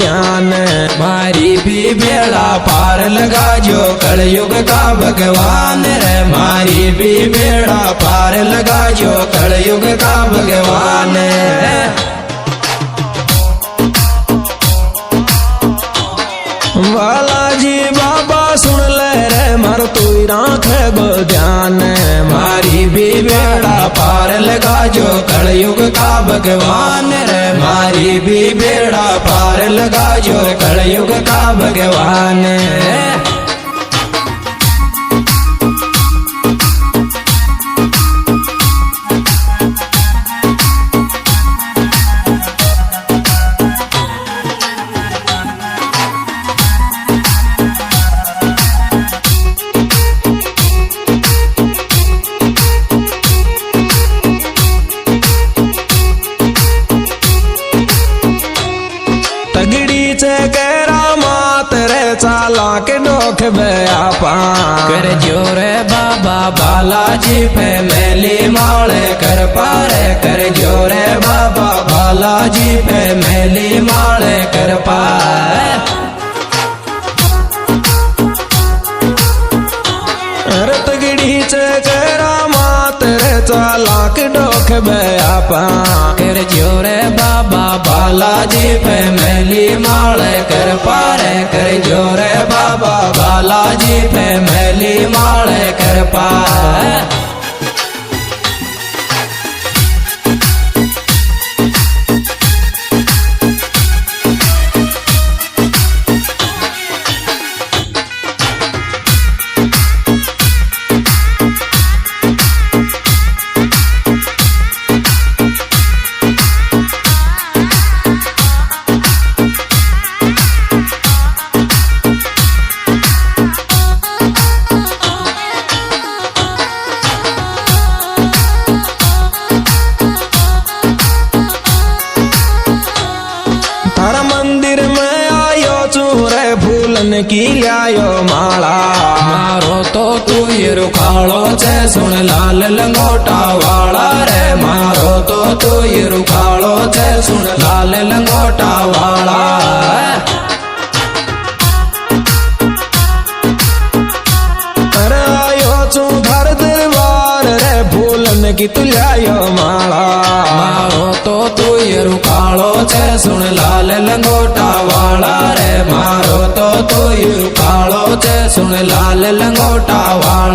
ध्यान। मारी भी बेड़ा पार लगा जो कलयुग का भगवान रे। मारी भी बेड़ा पार लगा जो कलयुग का भगवान। बालाजी बाबा सुन ले रे मारो तू राख गो ध्यान। मारी भी बेड़ा पार लगा जो कलयुग का भगवान रे। मारी भी बेड़ा पार लगा जो कलयुग का भगवान। तगड़ी से केरा मात रे चाला के डोख बयापा। कर जोरे बाबा बालाजी पे मैली माले कर पारे। कर जोरे बाबा बालाजी पे मैली माले कर पारे। अरे तगड़ी से केरा मात रे चाला के डोख बयापा। कर जोरे बाबा बालाजी पे मैली माले कर पारे। कर जोरे बाबा बालाजी पे मैली माले कर पारे। तारा मंदिर में आयो चूरे फूलन की लायो माला। मारो तो तू ये रुखाड़ो छे सुन लाल लंगोटा वाला रे। मारो तो तू ये रुखाड़ो छे सुन लाल लंगोटा वाला। अरे आयो चू घर दरबार रे फूलन की तू लायो माला। मारो तो तू ये रुखाड़ो छे सुन लाल लंगोटा वाला रे। मारो तो तू ये रुखाड़ो छे सुन लाल लंगोटा वाला।